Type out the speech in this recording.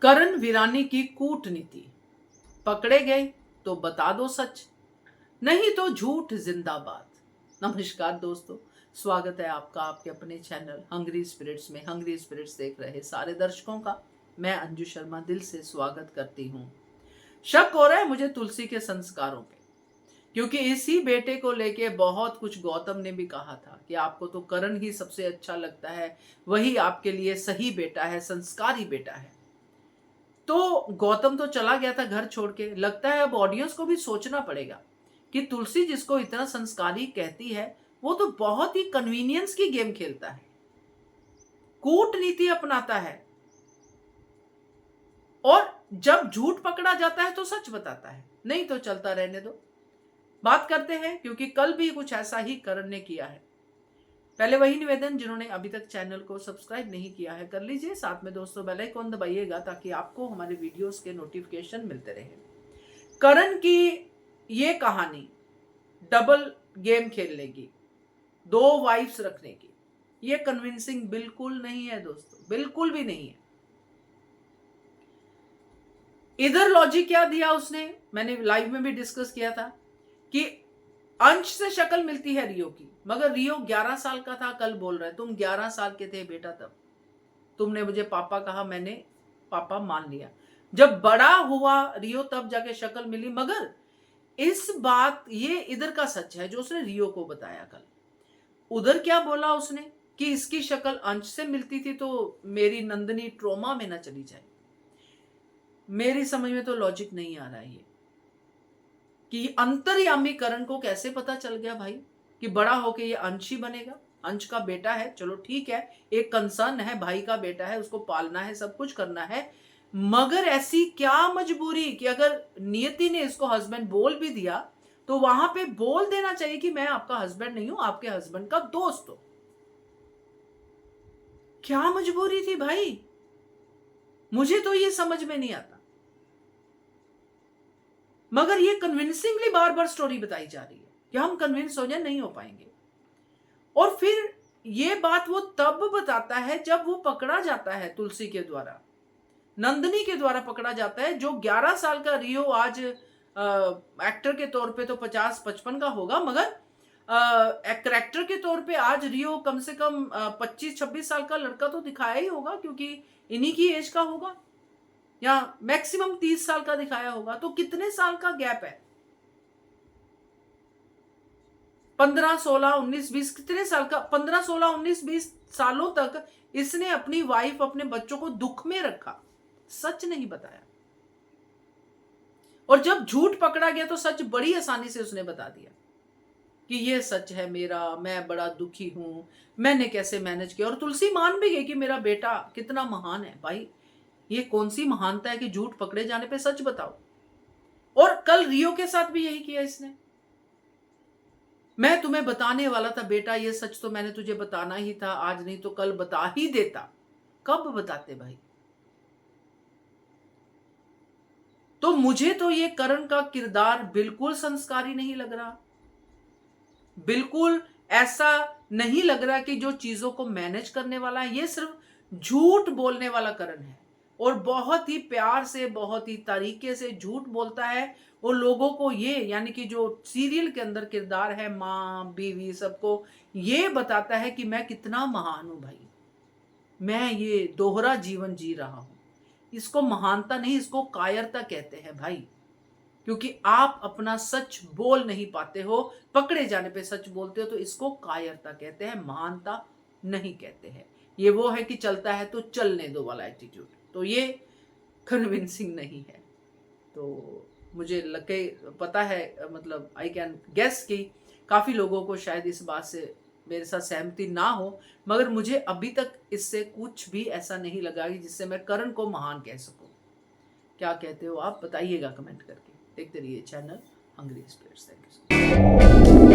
करण वीरानी की कूटनीति। पकड़े गए तो बता दो सच, नहीं तो झूठ जिंदाबाद। नमस्कार दोस्तों, स्वागत है आपका आपके अपने चैनल हंग्री स्पिरिट्स में। हंग्री स्पिरिट्स देख रहे सारे दर्शकों का मैं अंजू शर्मा दिल से स्वागत करती हूँ। शक हो रहा है मुझे तुलसी के संस्कारों पे, क्योंकि इसी बेटे को लेके बहुत कुछ गौतम ने भी कहा था कि आपको तो करण ही सबसे अच्छा लगता है, वही आपके लिए सही बेटा है, संस्कारी बेटा है। तो गौतम तो चला गया था घर छोड़ के। लगता है अब ऑडियंस को भी सोचना पड़ेगा कि तुलसी जिसको इतना संस्कारी कहती है, वो तो बहुत ही कन्वीनियंस की गेम खेलता है, कूटनीति अपनाता है, और जब झूठ पकड़ा जाता है तो सच बताता है। नहीं तो चलता रहने दो। बात करते हैं, क्योंकि कल भी कुछ ऐसा ही करण ने किया है। पहले वही निवेदन, जिन्होंने अभी तक चैनल को सब्सक्राइब नहीं किया है कर लीजिए, साथ में दोस्तों बेल आइकन दबाइएगा ताकि आपको हमारे वीडियोस के नोटिफिकेशन मिलते रहे। करण की ये कहानी डबल गेम खेलने की, दो वाइफ्स रखने की, ये कन्विंसिंग बिल्कुल नहीं है दोस्तों, बिल्कुल भी नहीं है। इधर लॉजिक क्या दिया उसने, मैंने लाइव में भी डिस्कस किया था कि अंश से शक्ल मिलती है रियो की, मगर रियो 11 साल का था। कल बोल रहे तुम 11 साल के थे बेटा, तब तुमने मुझे पापा कहा, मैंने पापा मान लिया। जब बड़ा हुआ रियो तब जाके शक्ल मिली। मगर इस बात, ये इधर का सच है जो उसने रियो को बताया कल। उधर क्या बोला उसने कि इसकी शक्ल अंश से मिलती थी तो मेरी नंदनी ट्रोमा में ना चली जाए। मेरी समझ में तो लॉजिक नहीं आ रहा है ये कि अंतर्यामी करण को कैसे पता चल गया भाई कि बड़ा होके ये अंश ही बनेगा। अंश का बेटा है, चलो ठीक है, एक कंसर्न है, भाई का बेटा है, उसको पालना है, सब कुछ करना है। मगर ऐसी क्या मजबूरी कि अगर नियति ने इसको हस्बैंड बोल भी दिया तो वहां पे बोल देना चाहिए कि मैं आपका हस्बैंड नहीं हूं, आपके हस्बैंड का दोस्त हूं। क्या मजबूरी थी भाई, मुझे तो ये समझ में नहीं आता। मगर ये कन्विंसिंगली बार बार स्टोरी बताई जा रही है कि हम कन्विंस हो जाए, नहीं हो पाएंगे। और फिर ये बात वो तब बताता है जब वो पकड़ा जाता है तुलसी के द्वारा, नंदनी के द्वारा पकड़ा जाता है। जो 11 साल का रियो आज एक्टर के तौर पे तो 50-55 का होगा, मगर एक्टर के तौर पे आज रियो कम से कम 25-26 साल का लड़का तो दिखाया ही होगा, क्योंकि इन्हीं की एज का होगा, या मैक्सिमम 30 साल का दिखाया होगा। तो कितने साल का गैप है, 15, 16, 19, 20, कितने साल का, 15, 16, 19, 20 सालों तक इसने अपनी वाइफ, अपने बच्चों को दुख में रखा, सच नहीं बताया। और जब झूठ पकड़ा गया तो सच बड़ी आसानी से उसने बता दिया कि ये सच है मेरा, मैं बड़ा दुखी हूं, मैंने कैसे मैनेज किया। और तुलसी मान भी गई कि मेरा बेटा कितना महान है। भाई ये कौन सी महानता है कि झूठ पकड़े जाने पे सच बताओ। और कल रियो के साथ भी यही किया इसने। मैं तुम्हें बताने वाला था बेटा, ये सच तो मैंने तुझे बताना ही था, आज नहीं तो कल बता ही देता। कब बताते भाई? तो मुझे तो ये करण का किरदार बिल्कुल संस्कारी नहीं लग रहा, बिल्कुल ऐसा नहीं लग रहा कि जो चीजों को मैनेज करने वाला है। ये सिर्फ झूठ बोलने वाला करण है, और बहुत ही प्यार से, बहुत ही तरीके से झूठ बोलता है। और लोगों को ये, यानी कि जो सीरियल के अंदर किरदार है, माँ बीवी, सबको ये बताता है कि मैं कितना महान हूं भाई, मैं ये दोहरा जीवन जी रहा हूं। इसको महानता नहीं, इसको कायरता कहते हैं भाई, क्योंकि आप अपना सच बोल नहीं पाते हो, पकड़े जाने पे सच बोलते हो, तो इसको कायरता कहते हैं, महानता नहीं कहते हैं। ये वो है कि चलता है तो चलने दो वाला एटीट्यूड, तो ये कन्विंसिंग नहीं है। तो मुझे लगे, पता है, मतलब आई कैन गेस कि काफी लोगों को शायद इस बात से मेरे साथ सहमति ना हो, मगर मुझे अभी तक इससे कुछ भी ऐसा नहीं लगा कि जिससे मैं करण को महान कह सकूं। क्या कहते हो आप, बताइएगा कमेंट करके। देखते रहिए channel hungry spirits. Thank you.